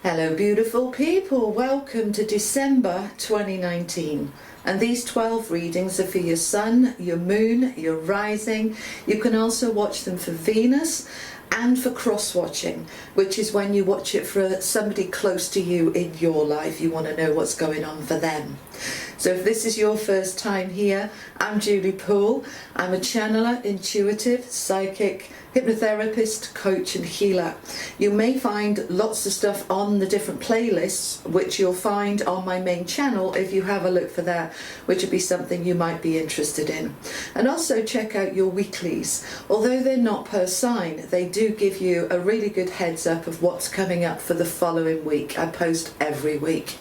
Hello beautiful people, welcome to December 2019, and these 12 readings are for your sun, your moon, your rising. You can also watch them for Venus and for cross-watching, which is when you watch it for somebody close to you in your life. You want to know what's going on for them. So if this is your first time here, I'm Poole. I'm a channeler, intuitive, psychic, hypnotherapist, coach and healer. You may find lots of stuff on the different playlists, which you'll find on my main channel if you have a look for that, which would be something you might be interested in. And also check out your weeklies. Although they're not per sign, they do give you a really good heads up of what's coming up for the following week. I post every week.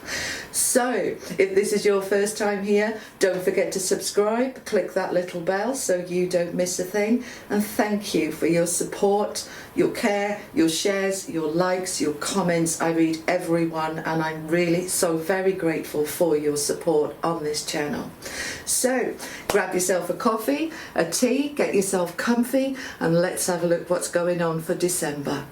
So if this is your first time here, don't forget to subscribe, click that little bell so you don't miss a thing, and thank you for your support, your care, your shares, your likes, your comments. I read every one and I'm really so very grateful for your support on this channel. So grab yourself a coffee, a tea, get yourself comfy, and let's have a look what's going on for December.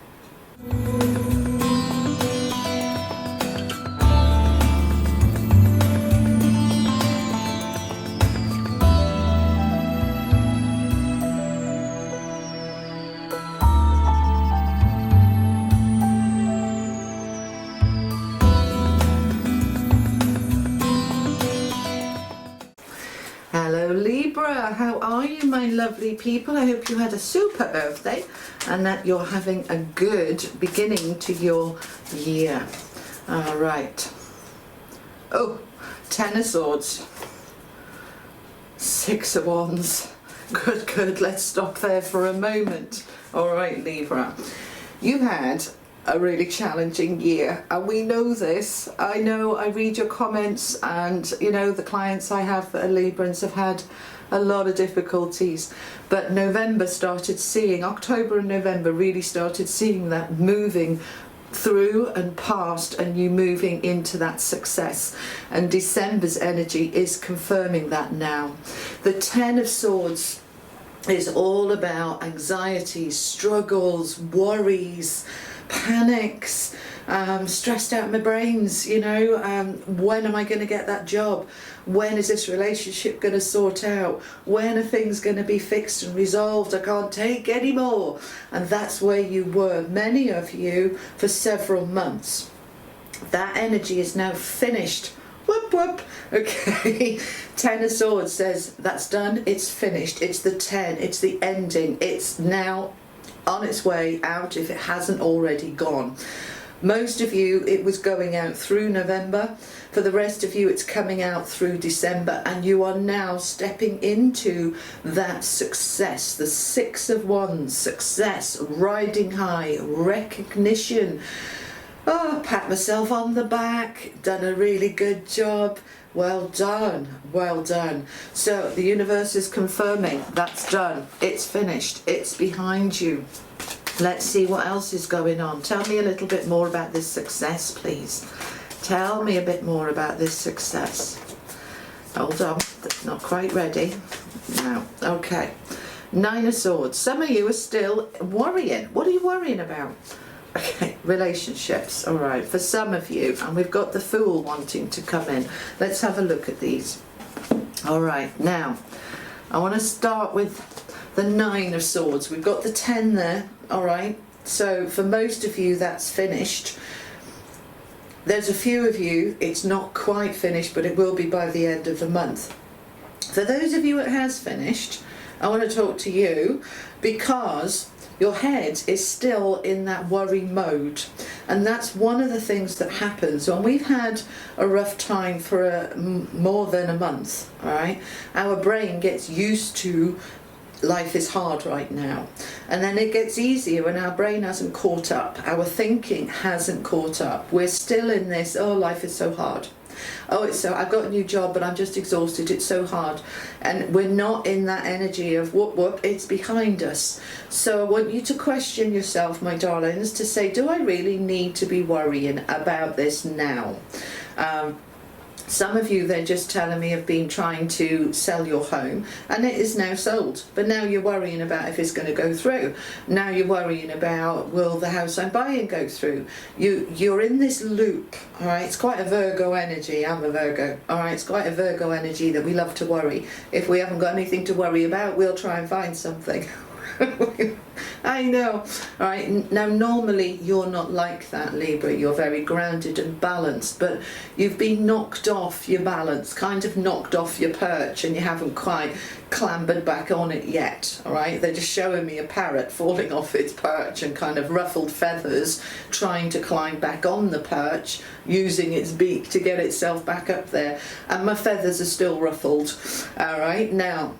Hello Libra, how are you my lovely people? I hope you had a super birthday and that you're having a good beginning to your year. All right. Oh, 10 of Swords, 6 of Wands. Good, let's stop there for a moment. All right Libra, you had a really challenging year, and we know this. I know, I read your comments, and you know the clients I have that are Librans have had a lot of difficulties, but November started seeing, October and November really started seeing that moving through and past, and you moving into that success, and December's energy is confirming that now. The 10 of Swords is all about anxieties, struggles, worries, panics, stressed out my brains, you know, when am I going to get that job? When is this relationship going to sort out? When are things going to be fixed and resolved? I can't take any more. And that's where you were, many of you, for several months. That energy is now finished. Whoop whoop. Okay. 10 of Swords says that's done, it's finished, it's the 10, it's the ending, it's now on its way out if it hasn't already gone. Most of you, it was going out through November. For the rest of you, it's coming out through December, and you are now stepping into that success. The 6 of Wands, success, riding high, recognition. Oh, pat myself on the back, done a really good job. Well done, well done. So the universe is confirming that's done, it's finished, it's behind you. Let's see what else is going on. Tell me a little bit more about this success, please. Tell me a bit more about this success. Hold on, not quite ready. No, okay. 9 of Swords. Some of you are still worrying. What are you worrying about? Okay, relationships, all right, for some of you, and we've got the Fool wanting to come in. Let's have a look at these. All right, now, I want to start with the 9 of Swords. We've got the 10 there, all right, so for most of you, that's finished. There's a few of you, it's not quite finished, but it will be by the end of the month. For those of you it has finished, I want to talk to you because your head is still in that worry mode, and that's one of the things that happens when we've had a rough time for more than a month. All right, our brain gets used to life is hard right now, and then it gets easier when our brain hasn't caught up, our thinking hasn't caught up. We're still in this, oh, life is so hard. Oh, it's so, I've got a new job but I'm just exhausted, it's so hard. And we're not in that energy of whoop whoop, it's behind us. So I want you to question yourself, my darlings, to say, do I really need to be worrying about this now? Some of you, they're just telling me, have been trying to sell your home and it is now sold. But now you're worrying about if it's going to go through. Now you're worrying about, will the house I'm buying go through? You're in this loop, all right? It's quite a Virgo energy. I'm a Virgo, all right? It's quite a Virgo energy that we love to worry. If we haven't got anything to worry about, we'll try and find something. I know. All right, now normally you're not like that, Libra. You're very grounded and balanced, but you've been knocked off your balance, kind of knocked off your perch, and you haven't quite clambered back on it yet. All right, they're just showing me a parrot falling off its perch and kind of ruffled feathers trying to climb back on the perch, using its beak to get itself back up there, and my feathers are still ruffled. All right, now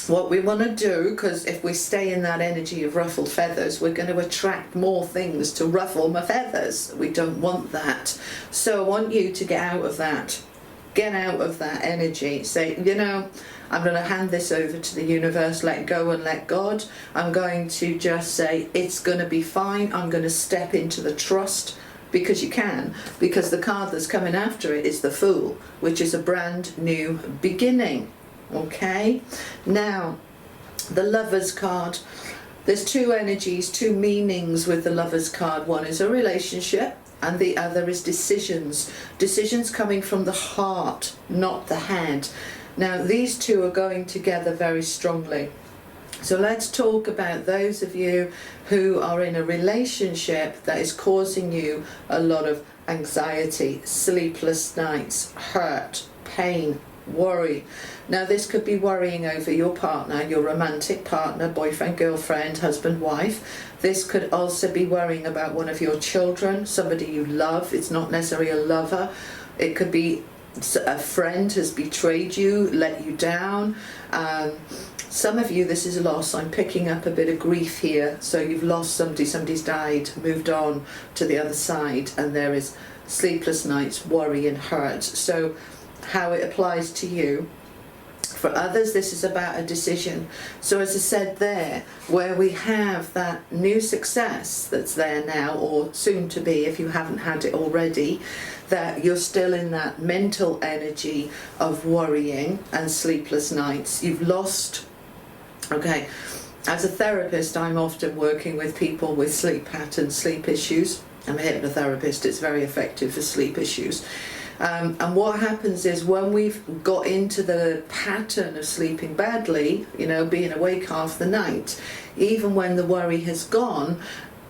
what we want to do, because if we stay in that energy of ruffled feathers, we're going to attract more things to ruffle my feathers. We don't want that. So I want you to get out of that. Get out of that energy. Say, you know, I'm going to hand this over to the universe, let go and let God. I'm going to just say, it's going to be fine. I'm going to step into the trust. Because you can, because the card that's coming after it is the Fool, which is a brand new beginning. Okay, now the Lover's card. There's two energies, two meanings with the Lover's card. One is a relationship and the other is decisions. Decisions coming from the heart, not the head. Now these two are going together very strongly. So let's talk about those of you who are in a relationship that is causing you a lot of anxiety, sleepless nights, hurt, pain, worry. Now this could be worrying over your partner, your romantic partner, boyfriend, girlfriend, husband, wife. This could also be worrying about one of your children, somebody you love. It's not necessarily a lover. It could be a friend has betrayed you, let you down. Some of you, this is loss. I'm picking up a bit of grief here. So you've lost somebody, somebody's died, moved on to the other side, and there is sleepless nights, worry and hurt. So how it applies to you. For others, this is about a decision. So as I said there, where we have that new success that's there now, or soon to be if you haven't had it already, that you're still in that mental energy of worrying and sleepless nights. You've lost, okay, as a therapist, I'm often working with people with sleep patterns, sleep issues. I'm a hypnotherapist, it's very effective for sleep issues. And what happens is when we've got into the pattern of sleeping badly, you know, being awake half the night, even when the worry has gone,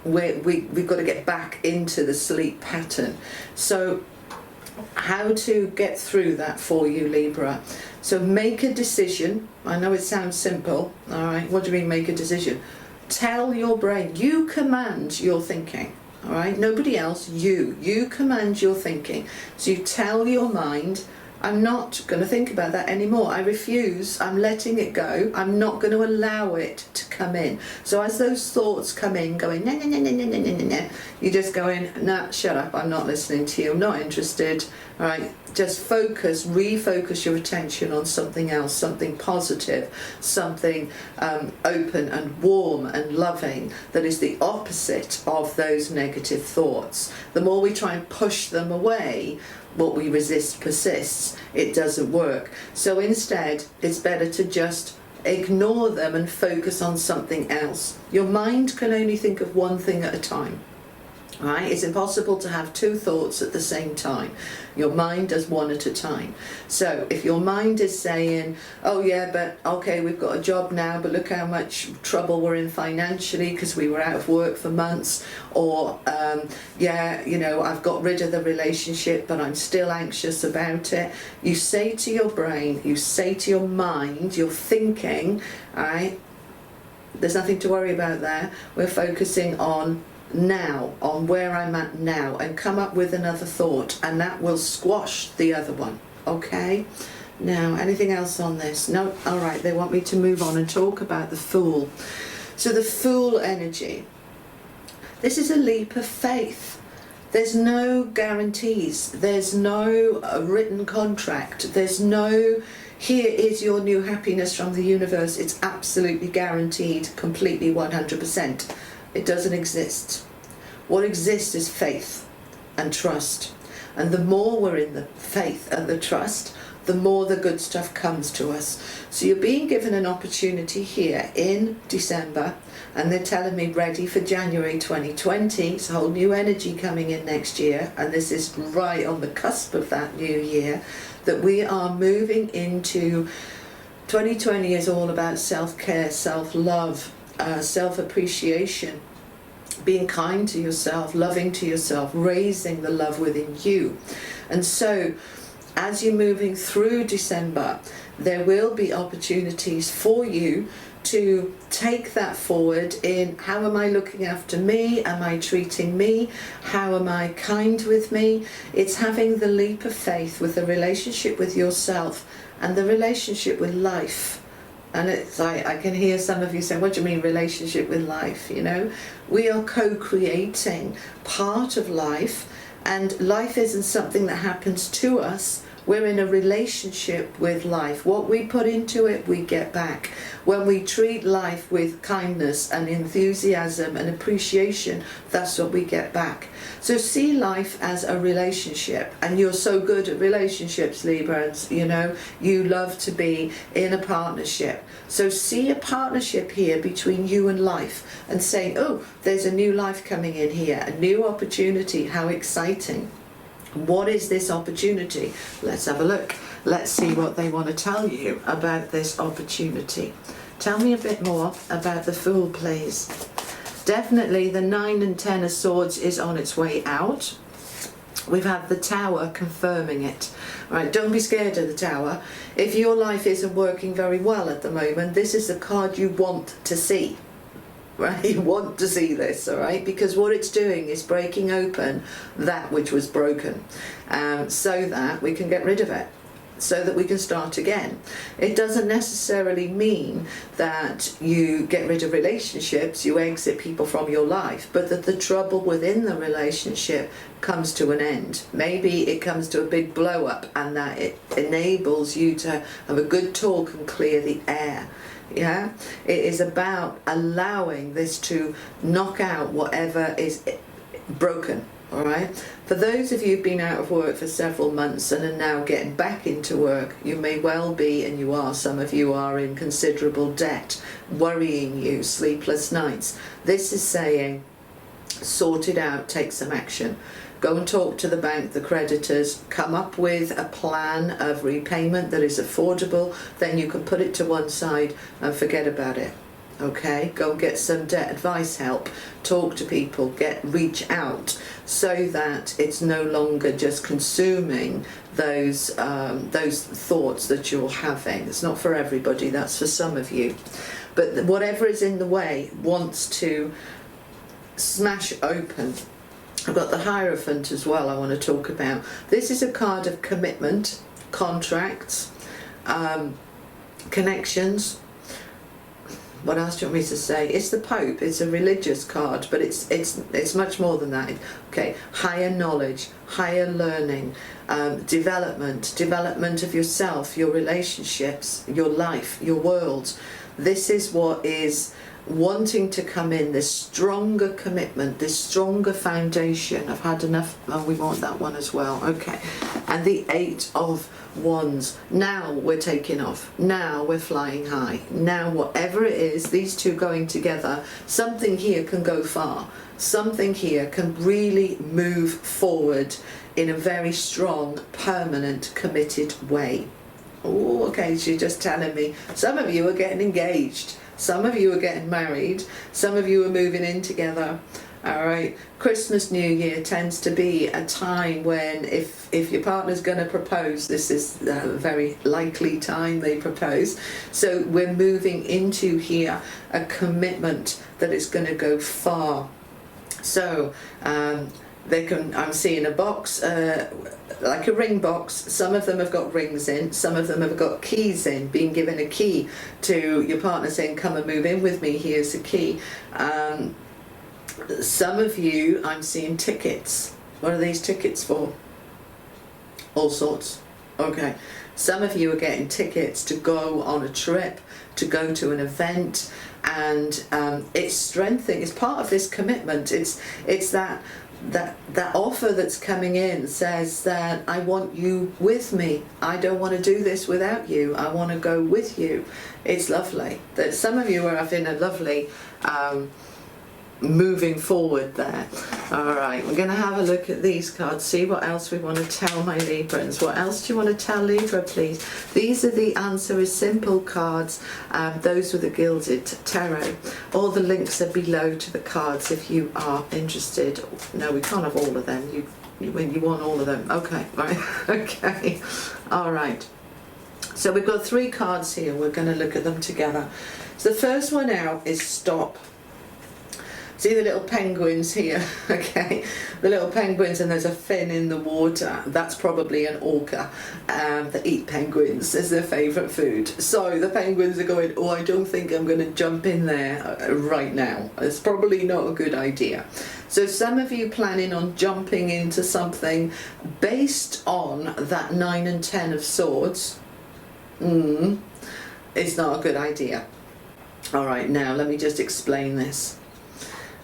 we've got to get back into the sleep pattern. So how to get through that for you, Libra? So make a decision. I know it sounds simple. All right, what do you mean make a decision? Tell your brain, you command your thinking. All right, nobody else, you command your thinking. So you tell your mind, I'm not going to think about that anymore. I refuse. I'm letting it go. I'm not going to allow it to come in. So as those thoughts come in, going, nah, nah, nah, nah, nah, nah, nah, nah, you're just going, nah, shut up. I'm not listening to you. I'm not interested. All right, just focus, refocus your attention on something else, something positive, something open and warm and loving that is the opposite of those negative thoughts. The more we try and push them away, what we resist persists. It doesn't work. So instead, it's better to just ignore them and focus on something else. Your mind can only think of one thing at a time. Right? It's impossible to have two thoughts at the same time. Your mind does one at a time. So if your mind is saying, oh yeah, but okay, we've got a job now, but look how much trouble we're in financially because we were out of work for months, or yeah, you know, I've got rid of the relationship, but I'm still anxious about it. You say to your brain, you say to your mind, you're thinking, all right, there's nothing to worry about there. We're focusing on now, on where I'm at now, and come up with another thought, and that will squash the other one. Okay, now anything else on this? No? All right, they want me to move on and talk about the Fool. So the Fool energy, this is a leap of faith. There's no guarantees, there's no written contract, there's no here is your new happiness from the universe. It's absolutely guaranteed, completely 100%. It doesn't exist. What exists is faith and trust. And the more we're in the faith and the trust, the more the good stuff comes to us. So you're being given an opportunity here in December, and they're telling me ready for January 2020. It's a whole new energy coming in next year, and this is right on the cusp of that new year, that we are moving into 2020 is all about self-care, self-love, self-appreciation, being kind to yourself, loving to yourself, raising the love within you. And so as you're moving through December, there will be opportunities for you to take that forward in how am I looking after me? Am I treating me? How am I kind with me? It's having the leap of faith with the relationship with yourself and the relationship with life. And it's like, I can hear some of you saying, what do you mean relationship with life? You know, we are co-creating part of life, and life isn't something that happens to us. We're in a relationship with life. What we put into it, we get back. When we treat life with kindness and enthusiasm and appreciation, that's what we get back. So see life as a relationship. And you're so good at relationships, Librans, you know, you love to be in a partnership. So see a partnership here between you and life and saying, oh, there's a new life coming in here, a new opportunity, how exciting. What is this opportunity? Let's have a look. Let's see what they want to tell you about this opportunity. Tell me a bit more about the Fool, please. Definitely the 9 and 10 of Swords is on its way out. We've had the Tower confirming it. Right, don't be scared of the Tower. If your life isn't working very well at the moment, this is the card you want to see. Right, you want to see this, all right, because what it's doing is breaking open that which was broken, so that we can get rid of it, so that we can start again. It doesn't necessarily mean that you get rid of relationships, you exit people from your life, but that the trouble within the relationship comes to an end. Maybe it comes to a big blow up, and that it enables you to have a good talk and clear the air. Yeah, it is about allowing this to knock out whatever is broken. All right, for those of you who've been out of work for several months and are now getting back into work, you may well be, and you are, some of you are in considerable debt, worrying you, sleepless nights. This is saying, sort it out, take some action. Go and talk to the bank, the creditors, come up with a plan of repayment that is affordable, then you can put it to one side and forget about it. Okay, go and get some debt advice help, talk to people, reach out, so that it's no longer just consuming those thoughts that you're having. It's not for everybody, that's for some of you. But whatever is in the way wants to smash open. I've got the Hierophant as well I want to talk about. This is a card of commitment, contracts, connections. What else do you want me to say? It's the Pope. It's a religious card, but it's much more than that. Okay, higher knowledge, higher learning, development of yourself, your relationships, your life, your world. This is what is wanting to come in, this stronger commitment, this stronger foundation. I've had enough. Oh, we want that one as well. Okay, and the 8 of Wands. Now we're taking off. Now we're flying high. Now whatever it is, these two going together, something here can go far. Something here can really move forward in a very strong, permanent, committed way. Oh, okay, she's just telling me. Some of you are getting engaged. Some of you are getting married. Some of you are moving in together. All right. Christmas, New Year tends to be a time when if your partner's going to propose, this is a very likely time they propose. So we're moving into here a commitment that is going to go far. So I'm seeing a box, like a ring box. Some of them have got rings in, some of them have got keys in, being given a key to your partner saying, come and move in with me, here's a key. Some of you, I'm seeing tickets. What are these tickets for? All sorts. Okay. Some of you are getting tickets to go on a trip, to go to an event, and it's strengthening. It's part of this commitment. It's that that offer that's coming in says that I want you with me. I don't want to do this without you. I want to go with you. It's lovely. That some of you are having a lovely moving forward there. All right, we're going to have a look at these cards, see what else we want to tell my Librans. What else do you want to tell Libra, please? These are the Answer is Simple cards. Those were the Gilded Tarot. All the links are below to the cards if you are interested. No, we can't have all of them. You want all of them. Okay, right. Okay. All right. So we've got 3 cards here. We're going to look at them together. So the first one out is Stop. See the little penguins here, okay? The little penguins, and there's a fin in the water. That's probably an orca that eat penguins as their favourite food. So the penguins are going, oh, I don't think I'm going to jump in there right now. It's probably not a good idea. So some of you planning on jumping into something based on that 9 and 10 of swords, it's not a good idea. All right, now let me just explain this.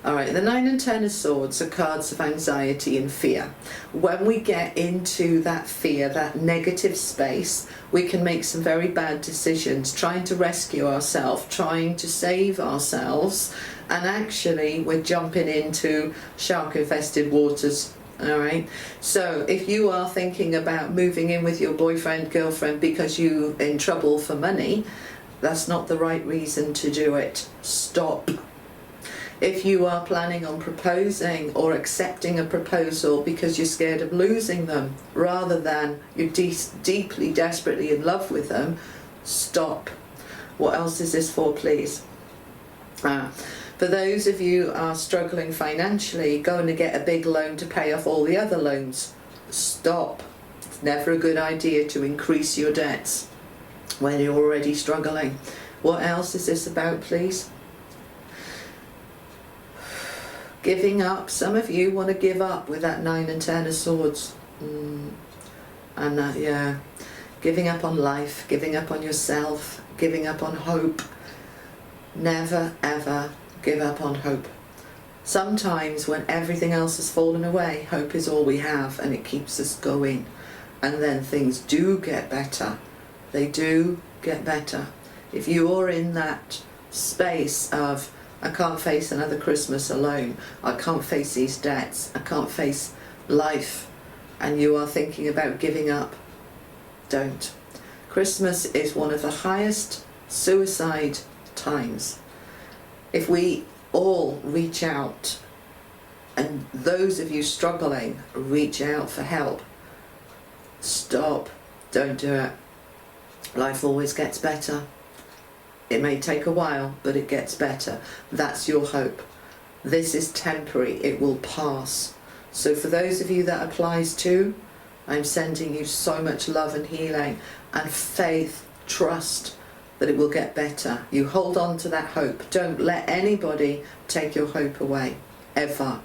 Alright, the 9 and 10 of Swords are cards of anxiety and fear. When we get into that fear, that negative space, we can make some very bad decisions, trying to rescue ourselves, trying to save ourselves, and actually we're jumping into shark-infested waters. Alright, so if you are thinking about moving in with your boyfriend, girlfriend because you're in trouble for money, that's not the right reason to do it. Stop. If you are planning on proposing or accepting a proposal because you're scared of losing them rather than you're deeply, desperately in love with them, stop. What else is this for, please? For those of you who are struggling financially, going to get a big loan to pay off all the other loans, stop. It's never a good idea to increase your debts when you're already struggling. What else is this about, please? Giving up. Some of you want to give up with that 9 and 10 of Swords. And that, yeah. Giving up on life, giving up on yourself, giving up on hope. Never, ever give up on hope. Sometimes when everything else has fallen away, hope is all we have and it keeps us going. And then things do get better. They do get better. If you're in that space of I can't face another Christmas alone, I can't face these debts, I can't face life, and you are thinking about giving up, don't. Christmas is one of the highest suicide times. If we all reach out, and those of you struggling, reach out for help, stop, don't do it. Life always gets better. It may take a while, but it gets better. That's your hope. This is temporary. It will pass. So for those of you that applies to, I'm sending you so much love and healing and faith, trust that it will get better. You hold on to that hope. Don't let anybody take your hope away, ever.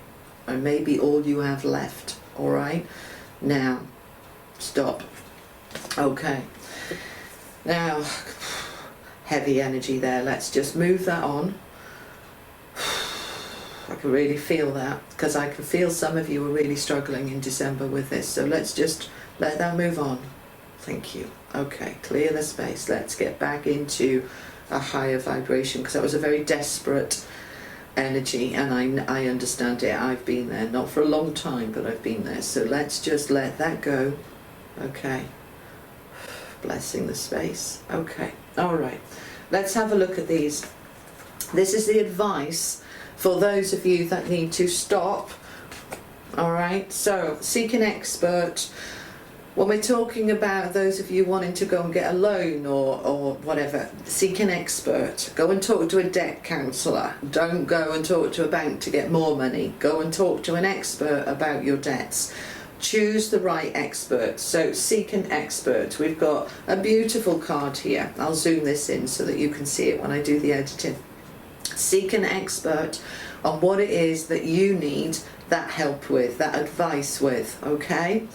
Or maybe all you have left, all right? Now, stop. Okay. Now, heavy energy there. Let's just move that on. I can really feel that because I can feel some of you are really struggling in December with this. So let's just let that move on. Thank you. Okay, clear the space. Let's get back into a higher vibration because that was a very desperate energy and I understand it. I've been there, not for a long time, but I've been there. So let's just let that go. Okay. Blessing the space. Okay. All right, let's have a look at these. This is the advice for those of you that need to stop. All right, so seek an expert. When we're talking about those of you wanting to go and get a loan or whatever, seek an expert. Go and talk to a debt counsellor. Don't go and talk to a bank to get more money. Go and talk to an expert about your debts. Choose the right expert. So seek an expert. We've got a beautiful card here. I'll zoom this in so that you can see it when I do the editing. Seek an expert on what it is that you need that help with, that advice with, okay?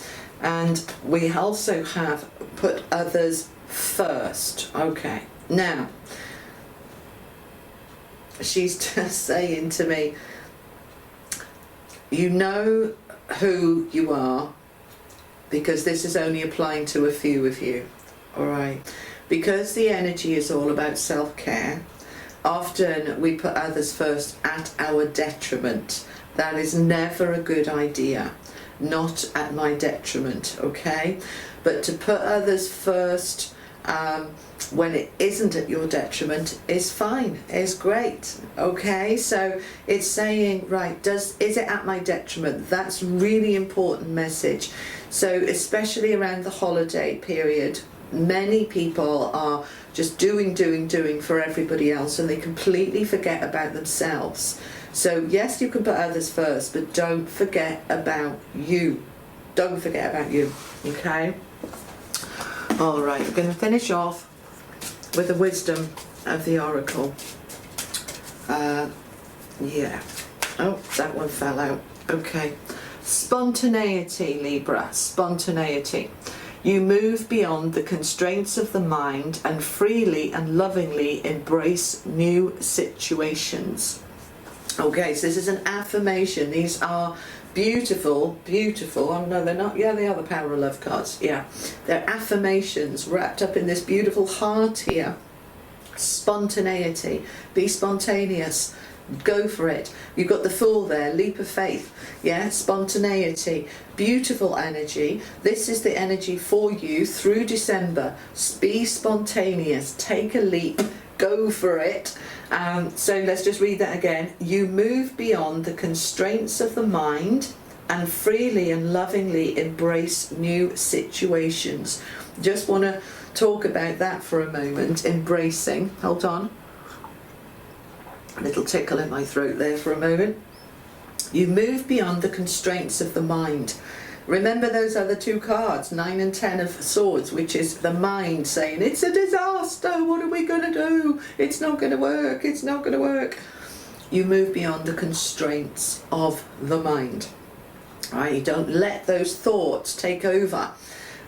And we also have put others first. Okay, now she's just saying to me, You know who you are, because this is only applying to a few of you, all right? Because the energy is all about self-care, often we put others first at our detriment. That is never a good idea, not at my detriment, okay? But to put others first when it isn't at your detriment is fine, is great, okay? So it's saying, right, is it at my detriment? That's really important message. So especially around the holiday period, many people are just doing for everybody else, and they completely forget about themselves. So yes, you can put others first, but don't forget about you. Don't forget about you, okay? All right, we're going to finish off with the wisdom of the oracle. Yeah. Oh, that one fell out. Okay. Spontaneity, Libra. Spontaneity. You move beyond the constraints of the mind and freely and lovingly embrace new situations. Okay, so this is an affirmation. These are beautiful, beautiful. Oh no, they're not. Yeah, they are the Power of Love cards. Yeah, they're affirmations wrapped up in this beautiful heart here. Spontaneity. Be spontaneous. Go for it. You've got the Fool there, leap of faith. Yeah, spontaneity, beautiful energy. This is the energy for you through December. Be spontaneous, take a leap, go for it. So let's just read that again. You move beyond the constraints of the mind and freely and lovingly embrace new situations. Just want to talk about that for a moment. Embracing. Hold on. A little tickle in my throat there for a moment. You move beyond the constraints of the mind. Remember those other two cards, 9 and 10 of Swords, which is the mind saying, it's a disaster, what are we going to do? It's not going to work, it's not going to work. You move beyond the constraints of the mind. Right? You don't let those thoughts take over.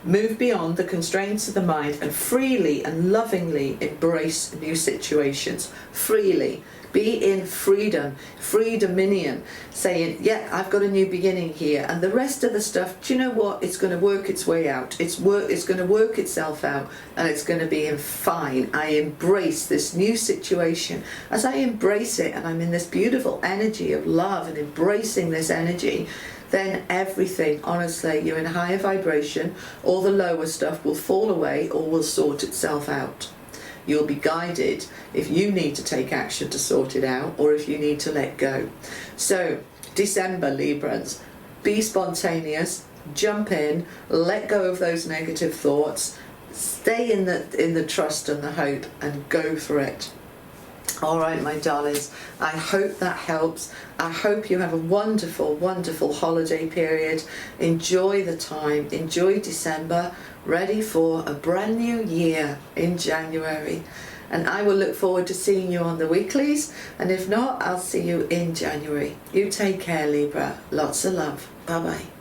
Move beyond the constraints of the mind and freely and lovingly embrace new situations. Freely. Be in freedom, free-dominion, saying, yeah, I've got a new beginning here. And the rest of the stuff, do you know what? It's going to work its way out. It's going to work itself out, and it's going to be fine. I embrace this new situation. As I embrace it, and I'm in this beautiful energy of love and embracing this energy, then everything, honestly, you're in a higher vibration. All the lower stuff will fall away or will sort itself out. You'll be guided if you need to take action to sort it out, or if you need to let go. So, December, Librans, be spontaneous, jump in, let go of those negative thoughts, stay in the trust and the hope, and go for it. All right, my darlings, I hope that helps. I hope you have a wonderful, wonderful holiday period. Enjoy the time, enjoy December, ready for a brand new year in January. And I will look forward to seeing you on the weeklies. And if not, I'll see you in January. You take care, Libra. Lots of love. Bye-bye.